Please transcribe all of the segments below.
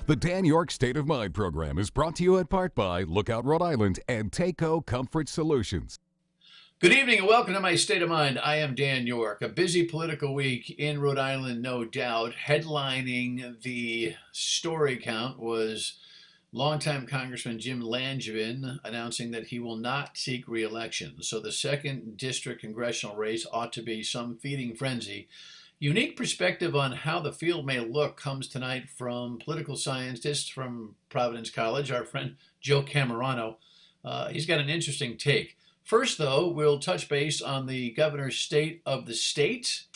The Dan York State of Mind program is brought to you in part by Lookout Rhode Island and Takeo Comfort Solutions. Good evening and welcome to my State of Mind. I am Dan York. A busy political week in Rhode Island, no doubt. Headlining the story count was longtime Congressman Jim Langevin announcing that he will not seek re-election. So the 2nd District congressional race ought to be some feeding frenzy. Unique perspective on how the field may look comes tonight from political scientist from Providence College, our friend Joe Cammarano. He's got an interesting take. First, though, we'll touch base on the governor's state of the state,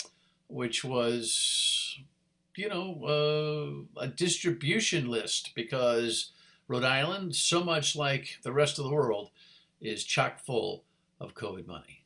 which was, a distribution list because Rhode Island, so much like the rest of the world, is chock full of COVID money.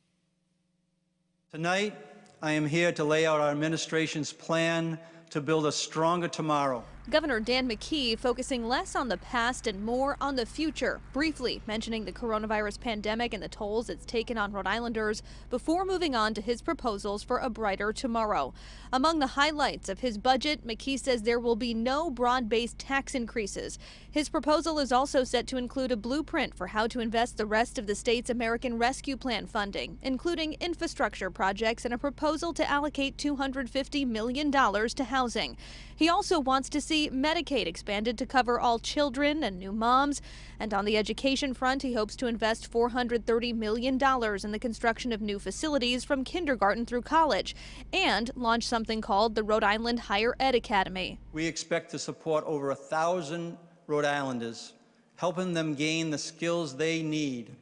Tonight, I am here to lay out our administration's plan to build a stronger tomorrow. Governor Dan McKee focusing less on the past and more on the future, briefly mentioning the coronavirus pandemic and the tolls it's taken on Rhode Islanders before moving on to his proposals for a brighter tomorrow. Among the highlights of his budget, McKee says there will be no broad-based tax increases. His proposal is also set to include a blueprint for how to invest the rest of the state's American Rescue Plan funding, including infrastructure projects and a proposal to allocate $250 million to housing. He also wants to see Medicaid expanded to cover all children and new moms. And on the education front, he hopes to invest $430 million in the construction of new facilities from kindergarten through college and launch something called the Rhode Island Higher Ed Academy. We expect to support over 1,000 Rhode Islanders, helping them gain the skills they need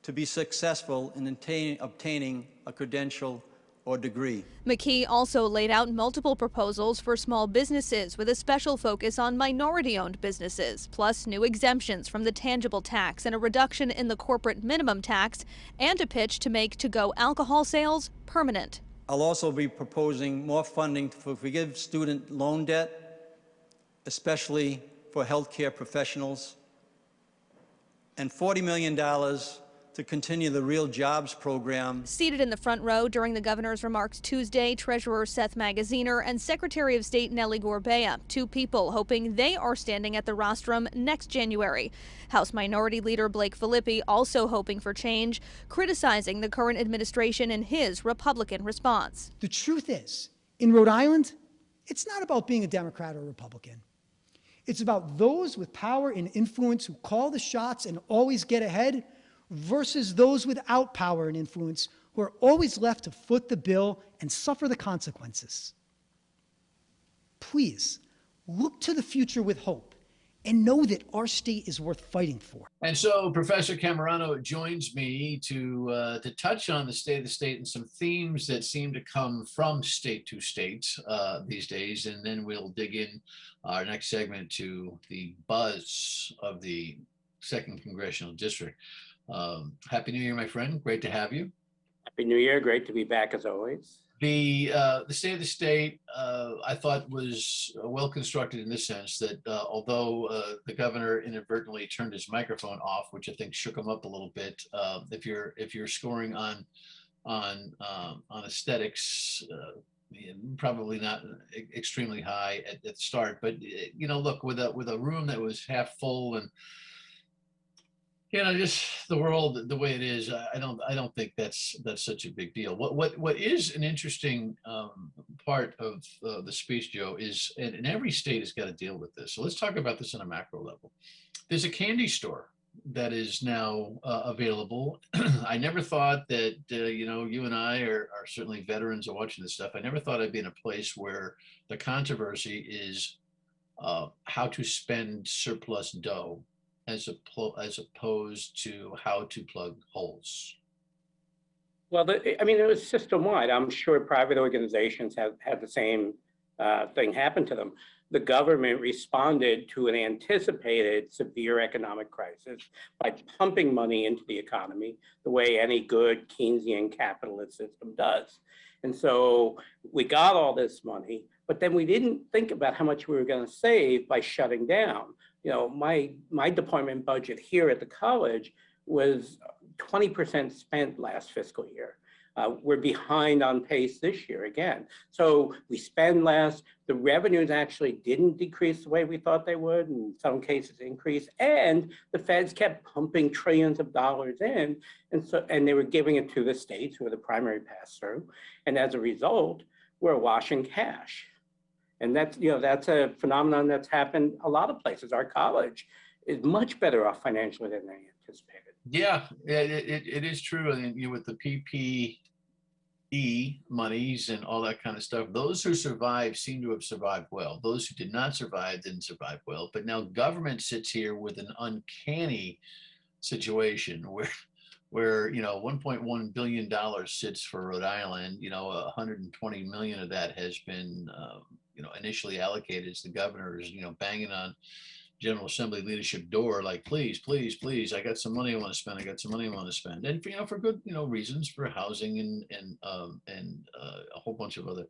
to be successful in obtaining a credential or degree. McKee also laid out multiple proposals for small businesses with a special focus on minority-owned businesses, plus new exemptions from the tangible tax and a reduction in the corporate minimum tax, and a pitch to make to-go alcohol sales permanent. I'll also be proposing more funding to forgive student loan debt, especially for healthcare professionals, and $40 million to continue the Real Jobs program. Seated in the front row during the governor's remarks Tuesday, Treasurer Seth Magaziner and Secretary of State Nellie Gorbea, two people hoping they are standing at the rostrum next January. House Minority Leader Blake Filippi also hoping for change, criticizing the current administration in his Republican response. The truth is, in Rhode Island, it's not about being a Democrat or a Republican. It's about those with power and influence who call the shots and always get ahead, versus those without power and influence who are always left to foot the bill and suffer the consequences. Please, look to the future with hope and know that our state is worth fighting for. And so Professor Cammarano joins me to touch on the state of the state and some themes that seem to come from state to state these days. And then we'll dig in our next segment to the buzz of the 2nd Congressional District. Happy New Year, my friend. Great to have you. Happy New Year. Great to be back as always. The state of the state, I thought, was well constructed in the sense that although the governor inadvertently turned his microphone off, which I think shook him up a little bit, if you're scoring on aesthetics, probably not extremely high at the start. But look, with a room that was half full and just the world the way it is, I don't think that's such a big deal. What is an interesting part of the speech, Joe, is, and every state has got to deal with this. So let's talk about this on a macro level. There's a candy store that is now available. I never thought that, you and I are certainly veterans of watching this stuff. I never thought I'd be in a place where the controversy is how to spend surplus dough as opposed to how to plug holes. Well, it was system-wide. I'm sure private organizations have had the same thing happen to them. The government responded to an anticipated severe economic crisis by pumping money into the economy the way any good Keynesian capitalist system does. And so we got all this money, but then we didn't think about how much we were going to save by shutting down. My department budget here at the college was 20% spent last fiscal year. We're behind on pace this year again. So we spend less. The revenues actually didn't decrease the way we thought they would. In some cases increase. And the feds kept pumping trillions of dollars in. And they were giving it to the states who are the primary pass-through. And as a result, we're awash in cash. And that's, that's a phenomenon that's happened a lot of places. Our college is much better off financially than they anticipated. Yeah, it is true. And with the PPE monies and all that kind of stuff, those who survived seem to have survived well. Those who did not survive didn't survive well. But now government sits here with an uncanny situation where $1.1 billion sits for Rhode Island. 120 million of that has been initially allocated. As the governor is banging on General Assembly leadership door, like, please, please, please, I got some money I want to spend. I got some money I want to spend, and for good reasons, for housing and a whole bunch of other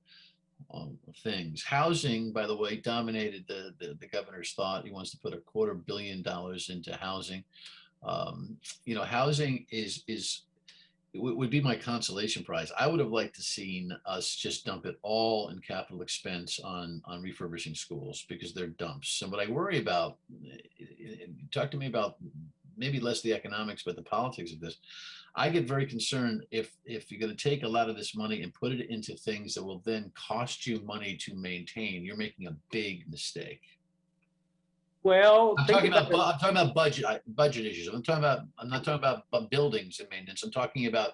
things. Housing, by the way, dominated the governor's thought. He wants to put $250 million into housing. Housing would be my consolation prize. I would have liked to seen us just dump it all in capital expense on refurbishing schools, because they're dumps. And what I worry about, talk to me about maybe less the economics, but the politics of this. I get very concerned if you're going to take a lot of this money and put it into things that will then cost you money to maintain, you're making a big mistake. Well, I'm talking about budget issues. I'm not talking about buildings and maintenance. I'm talking about,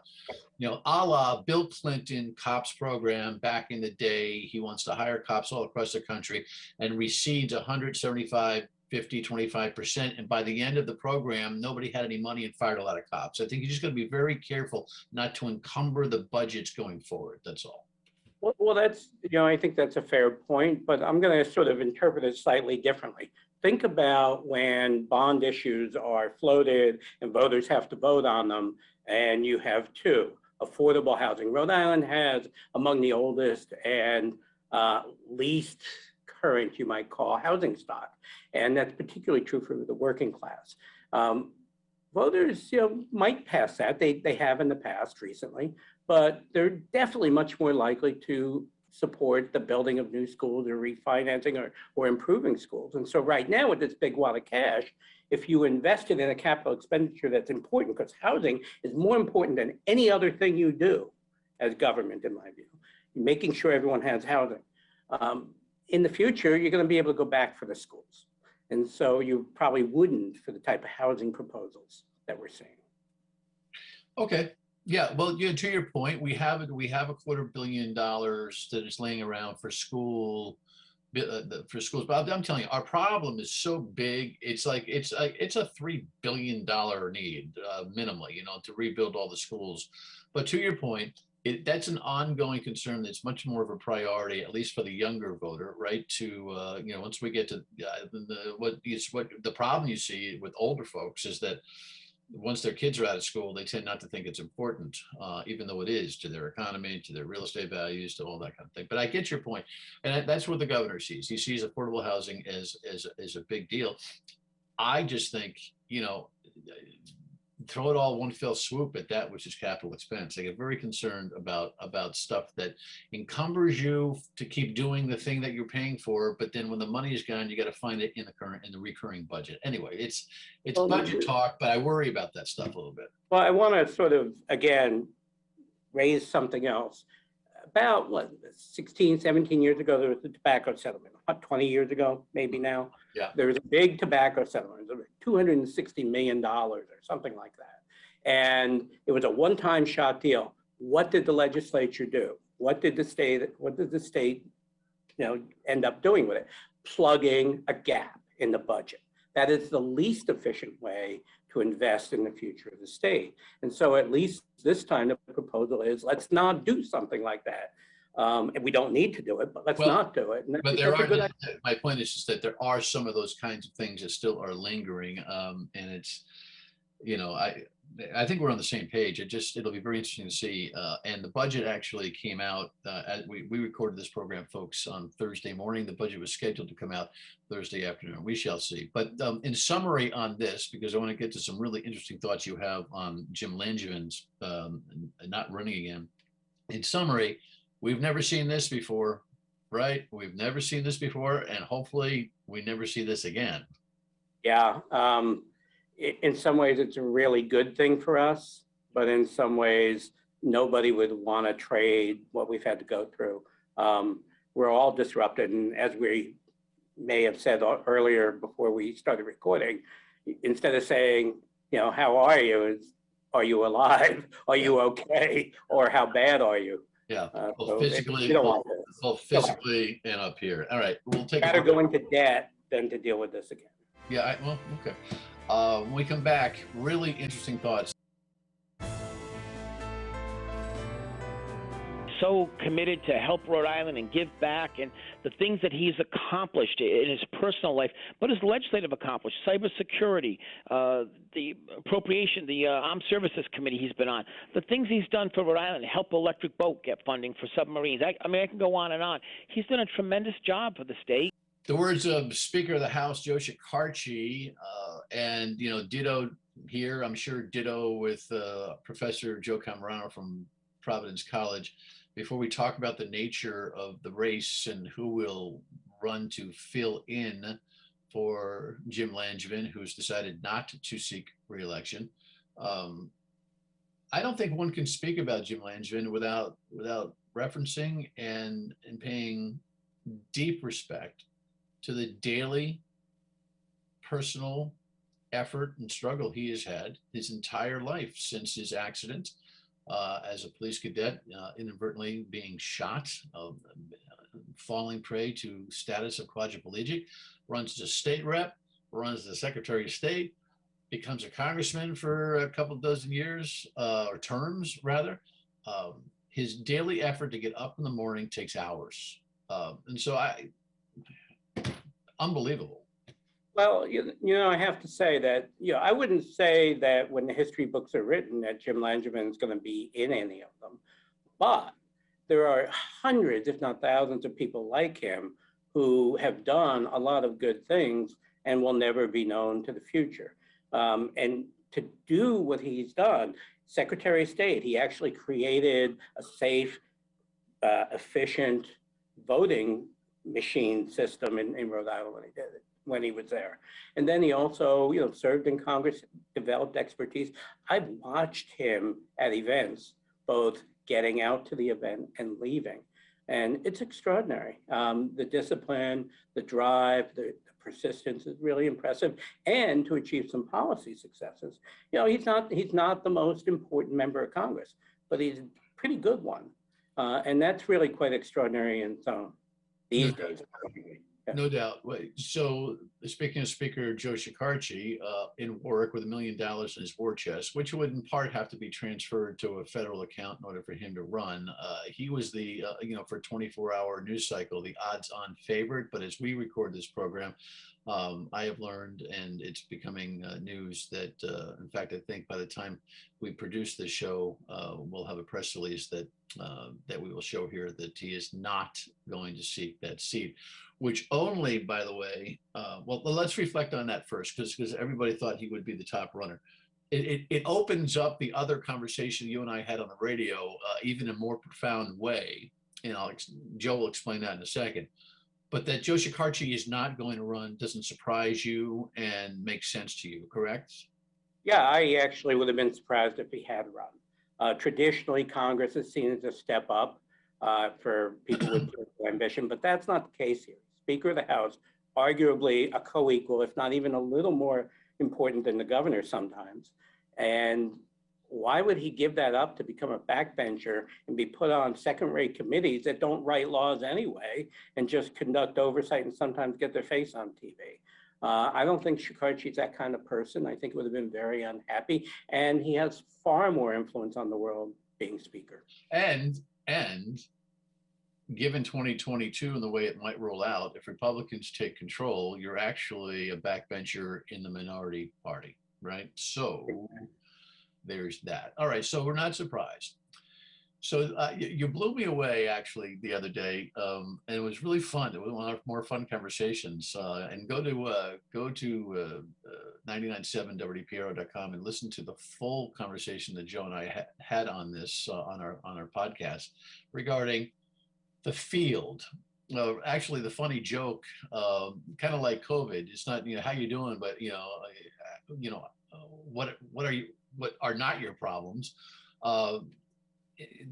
a la Bill Clinton cops program back in the day. He wants to hire cops all across the country and recedes 175, 50, 25%. And by the end of the program, nobody had any money and fired a lot of cops. I think you just got to be very careful not to encumber the budgets going forward. That's all. Well, that's, I think that's a fair point, but I'm going to sort of interpret it slightly differently. Think about when bond issues are floated and voters have to vote on them, and you have two, affordable housing. Rhode Island has among the oldest and least current, you might call, housing stock. And that's particularly true for the working class. Voters, might pass that. They have in the past recently, but they're definitely much more likely to support the building of new schools or refinancing or improving schools. And so right now with this big wad of cash, if you invested in a capital expenditure that's important, because housing is more important than any other thing you do as government, in my view, making sure everyone has housing. In the future, you're going to be able to go back for the schools. And so you probably wouldn't for the type of housing proposals that we're seeing. Okay. Yeah, well, to your point, we have $250 million that is laying around for schools. But I'm telling you, our problem is so big. It's a $3 billion need minimally, to rebuild all the schools. But to your point, that's an ongoing concern. That's much more of a priority, at least for the younger voter, right? To once we get to what the problem you see with older folks is that once their kids are out of school, they tend not to think it's important, even though it is to their economy, to their real estate values, to all that kind of thing. But I get your point. And that's what the governor sees. He sees affordable housing as a big deal. I just think, throw it all one fell swoop at that, which is capital expense. I get very concerned about stuff that encumbers you to keep doing the thing that you're paying for, but then when the money is gone, you got to find it in the recurring budget. Anyway, it's budget talk, but I worry about that stuff a little bit. Well, I want to sort of again raise something else. About 16, 17 years ago, there was the tobacco settlement. 20 years ago, maybe now. Yeah. There was a big tobacco settlement, $260 million or something like that. And it was a one-time shot deal. What did the legislature do? What did the state end up doing with it? Plugging a gap in the budget. That is the least efficient way to invest in the future of the state. And so at least this time the proposal is, let's not do something like that. And we don't need to do it, but let's not do it. But my point is just that there are some of those kinds of things that still are lingering. And it's, I think we're on the same page. It'll be very interesting to see. And the budget actually came out, we recorded this program, folks, on Thursday morning. The budget was scheduled to come out Thursday afternoon. We shall see. But in summary on this, because I want to get to some really interesting thoughts you have on Jim Langevin's not running again. in summary, we've never seen this before, right? We've never seen this before, and hopefully we never see this again. Yeah, in some ways it's a really good thing for us, but in some ways nobody would want to trade what we've had to go through. We're all disrupted, and as we may have said earlier before we started recording, instead of saying, you know, how are you, it's, are you alive? Are you okay? Or how bad are you? Yeah, both So physically, you don't want to. both physically and up here. All right, we'll take Better go into debt than to deal with this again. Yeah, well, okay. When we come back, really interesting thoughts. So committed to help Rhode Island and give back, and the things that he's accomplished in his personal life, but his legislative accomplished, cybersecurity, the appropriation, the Armed Services Committee he's been on, the things he's done for Rhode Island, help Electric Boat get funding for submarines. I mean, I can go on and on. He's done a tremendous job for the state. The words of Speaker of the House, Joe Shekarchi, and, you know, ditto here, I'm sure ditto with Professor Joe Cammarano from Providence College. Before we talk about the nature of the race and who will run to fill in for Jim Langevin, who's decided not to seek re-election, I don't think one can speak about Jim Langevin without referencing and paying deep respect to the daily personal effort and struggle he has had his entire life since his accident as a police cadet, inadvertently being shot, falling prey to status of quadriplegic, runs as a state rep, runs as a Secretary of State, becomes a congressman for a couple dozen years, or terms rather. His daily effort to get up in the morning takes hours. And so unbelievable. Well, you know, I have to say that, you know, I wouldn't say that when the history books are written that Jim Langevin is going to be in any of them, but there are hundreds, if not thousands, of people like him who have done a lot of good things and will never be known to the future. And to do what he's done, Secretary of State, he actually created a safe, efficient voting machine system in Rhode Island when he did it, when he was there. And then he also, you know, served in Congress, developed expertise. I've watched him at events, both getting out to the event and leaving. And it's extraordinary. The discipline, the drive, the persistence is really impressive, and to achieve some policy successes. You know, he's not the most important member of Congress, but he's a pretty good one. And that's really quite extraordinary in its own these days. Yeah. No doubt. So speaking of Speaker Joe Shekarchi, in work with $1 million in his war chest, which would in part have to be transferred to a federal account in order for him to run. He was the, you know, for 24-hour news cycle, the odds-on favorite. But as we record this program, I have learned, and it's becoming news that, in fact, I think by the time we produce this show, we'll have a press release that we will show here that he is not going to seek that seat, which only, by the way, well, let's reflect on that first, because everybody thought he would be the top runner. It opens up the other conversation you and I had on the radio, even in a more profound way, and Joe will explain that in a second. But that Joe Shekarchi is not going to run doesn't surprise you and makes sense to you, correct? Yeah, I actually would have been surprised if he had run. Traditionally, Congress is seen as a step up for people with political ambition, but that's not the case here. Speaker of the House, arguably a co-equal, if not even a little more important than the governor sometimes. And why would he give that up to become a backbencher and be put on second-rate committees that don't write laws anyway and just conduct oversight and sometimes get their face on TV? I don't think Shekarchi's that kind of person. I think it would have been very unhappy, and he has far more influence on the world being speaker. And given 2022 and the way it might roll out, if Republicans take control, you're actually a backbencher in the minority party, right? So there's that. All right, so we're not surprised. So you blew me away actually the other day, and it was really fun. It was one of our more fun conversations. And go to 997 WPRI.com and listen to the full conversation that Joe and I had on this on our podcast regarding the field. Actually, the funny joke, kind of like COVID. It's not how you doing, but what are not your problems.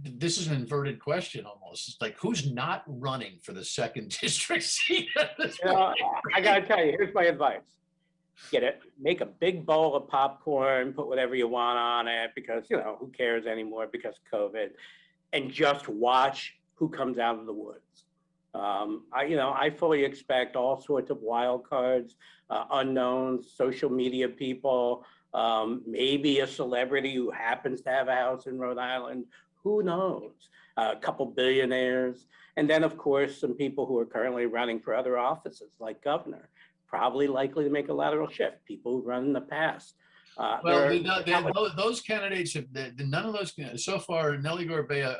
This is an inverted question almost. It's like, who's not running for the second district seat at this point? I gotta tell you, here's my advice. Make a big bowl of popcorn, put whatever you want on it, because who cares anymore because of COVID, and just watch who comes out of the woods. I fully expect all sorts of wild cards, unknowns, social media people, maybe a celebrity who happens to have a house in Rhode Island. Who knows? A couple billionaires. And then, of course, some people who are currently running for other offices, like governor, probably likely to make a lateral shift, people who run in the past. Those candidates, none of those, so far, Nellie Gorbea,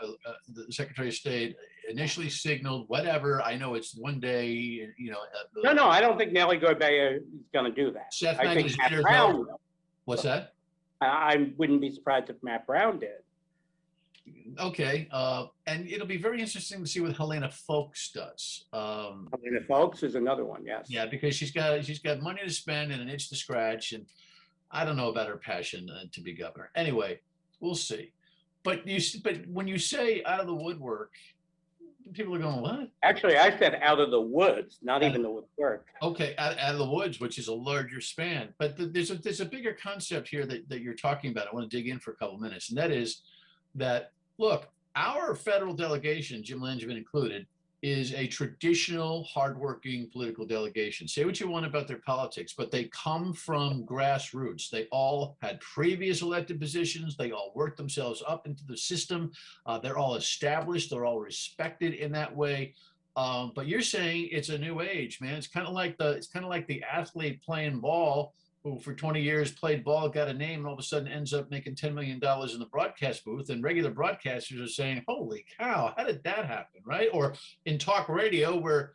the Secretary of State, initially signaled whatever. I know it's one day, No, I don't think Nellie Gorbea is going to do that. Seth I think Matt Brown will. What's that? I wouldn't be surprised if Matt Brown did. Okay, and it'll be very interesting to see what Helena Foulkes does. Helena Foulkes is another one, yes. Yeah, because she's got money to spend and an itch to scratch, and I don't know about her passion to be governor. Anyway, we'll see. But when you say out of the woodwork, people are going, what? Actually, I said out of the woods, not even the woodwork. Okay, out of the woods, which is a larger span. But there's a bigger concept here that you're talking about. I want to dig in for a couple of minutes, and that is that, look, our federal delegation, Jim Langevin included, is a traditional, hardworking political delegation. Say what you want about their politics, but they come from grassroots. They all had previous elected positions. They all worked themselves up into the system. They're all established. They're all respected in that way. But you're saying it's a new age, man. It's kind of like the athlete playing ball who for 20 years played ball, got a name, and all of a sudden ends up making $10 million in the broadcast booth. And regular broadcasters are saying, holy cow, how did that happen, right? Or in talk radio where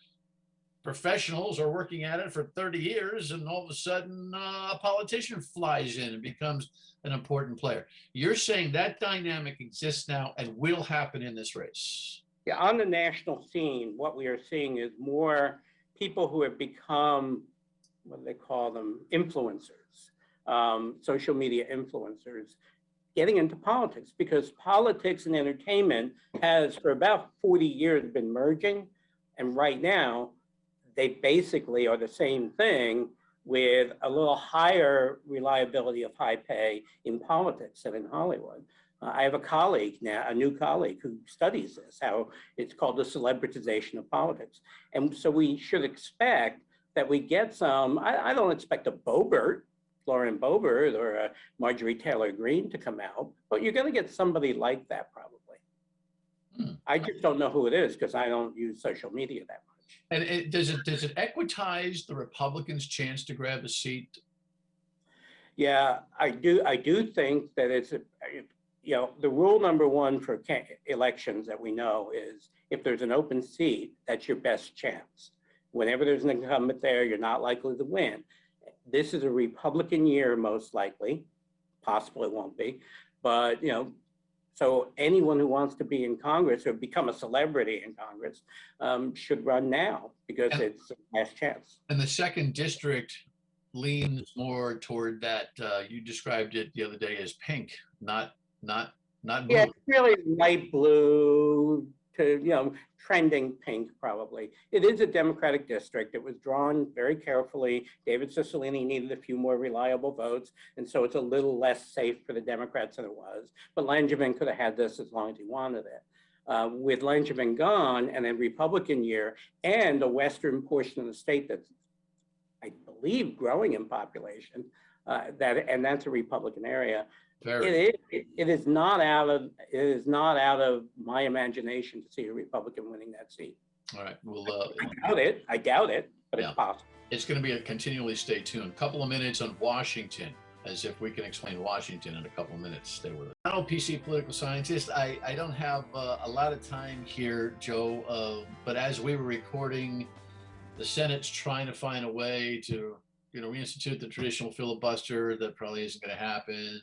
professionals are working at it for 30 years and all of a sudden a politician flies in and becomes an important player. You're saying that dynamic exists now and will happen in this race. Yeah, on the national scene, what we are seeing is more people who have become, what do they call them, influencers, social media influencers, getting into politics, because politics and entertainment has for about 40 years been merging. And right now, they basically are the same thing with a little higher reliability of high pay in politics than in Hollywood. I have a colleague now, a new colleague who studies this, how it's called the celebritization of politics. And so we should expect that we get some, I don't expect a Lauren Boebert or a Marjorie Taylor Greene to come out, but you're gonna get somebody like that probably. I just don't know who it is because I don't use social media that much. And does it equitize the Republicans' chance to grab a seat? Yeah, I do think that it's, the rule number one for elections that we know is if there's an open seat, that's your best chance. Whenever there's an incumbent there, you're not likely to win. This is a Republican year, most likely. Possible it won't be. But, so anyone who wants to be in Congress or become a celebrity in Congress should run now because it's the best chance. And the second district leans more toward that. You described it the other day as pink, not blue. Yeah, it's really light blue to, trending pink probably. It is a Democratic district. It was drawn very carefully. David Cicilline needed a few more reliable votes, and so it's a little less safe for the Democrats than it was. But Langevin could have had this as long as he wanted it. With Langevin gone and a Republican year and a western portion of the state that's, I believe, growing in population, that's a Republican area. It is not out of my imagination to see a Republican winning that seat. All right. Well, I doubt it, but it's possible. It's going to be a continually stay tuned. Couple of minutes on Washington. as if we can explain Washington in a couple minutes. Stay with us. I'm not a PC political scientist. I don't have a lot of time here, Joe, but as we were recording, the Senate's trying to find a way to, reinstitute the traditional filibuster. That probably isn't going to happen.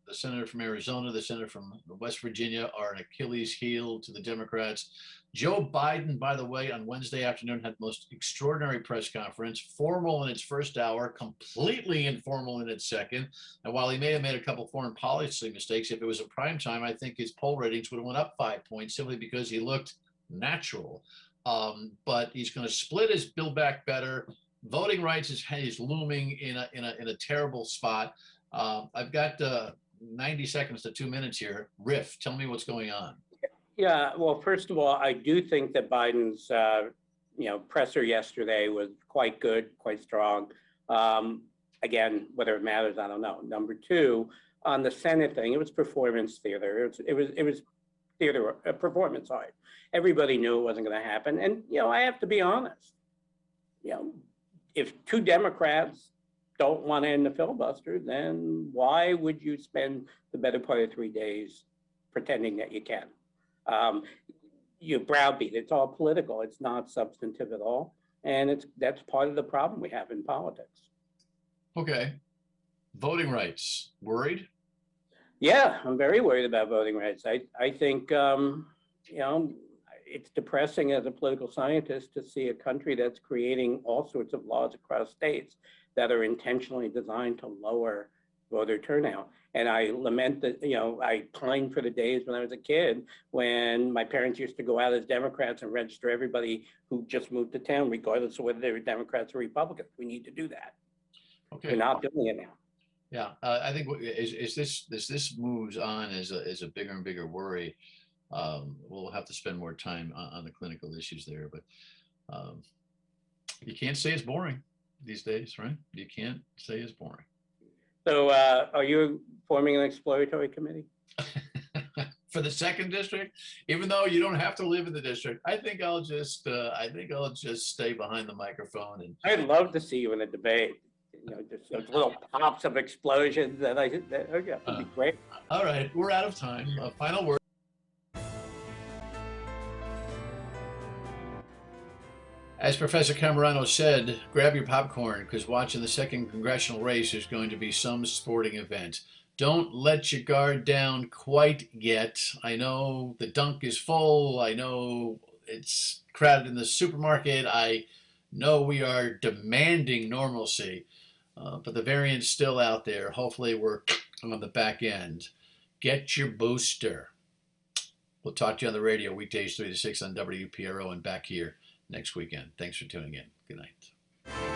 The senator from Arizona, the senator from West Virginia are an Achilles heel to the Democrats. Joe Biden, by the way, on Wednesday afternoon had the most extraordinary press conference, formal in its first hour, completely informal in its second. And while he may have made a couple foreign policy mistakes, if it was a prime time, I think his poll ratings would have went up 5 points simply because he looked natural. But he's going to split his Build Back Better. Voting rights is looming in a terrible spot. I've got 90 seconds to 2 minutes here. Riff, tell me what's going on. Yeah, well, first of all, I do think that Biden's presser yesterday was quite good, quite strong. Again, whether it matters, I don't know. Number two, on the Senate thing, it was performance theater. It was theater, performance art. Everybody knew it wasn't going to happen, and I have to be honest. If two Democrats don't want to end the filibuster, then why would you spend the better part of 3 days pretending that you can? You browbeat. It's all political. It's not substantive at all, and that's part of the problem we have in politics. Okay, voting rights. Worried? Yeah, I'm very worried about voting rights. I think it's depressing as a political scientist to see a country that's creating all sorts of laws across states that are intentionally designed to lower voter turnout. And I lament that, I pine for the days when I was a kid when my parents used to go out as Democrats and register everybody who just moved to town, regardless of whether they were Democrats or Republicans. We need to do that. Okay. We're not doing it now. Yeah, I think as this moves on as a bigger and bigger worry, we'll have to spend more time on the clinical issues there. But you can't say it's boring these days, right? You can't say it's boring. So are you forming an exploratory committee? For the second district, even though you don't have to live in the district, I think I'll just stay behind the microphone. And I'd love to see you in a debate. Just those little pops of explosions that would be great. All right, we're out of time. Final word. As Professor Cammarano said, grab your popcorn because watching the second congressional race is going to be some sporting event. Don't let your guard down quite yet. I know the dunk is full. I know it's crowded in the supermarket. I know we are demanding normalcy, but the variant's still out there. Hopefully we're on the back end. Get your booster. We'll talk to you on the radio weekdays 3 to 6 on WPRI and back here next weekend. Thanks for tuning in. Good night.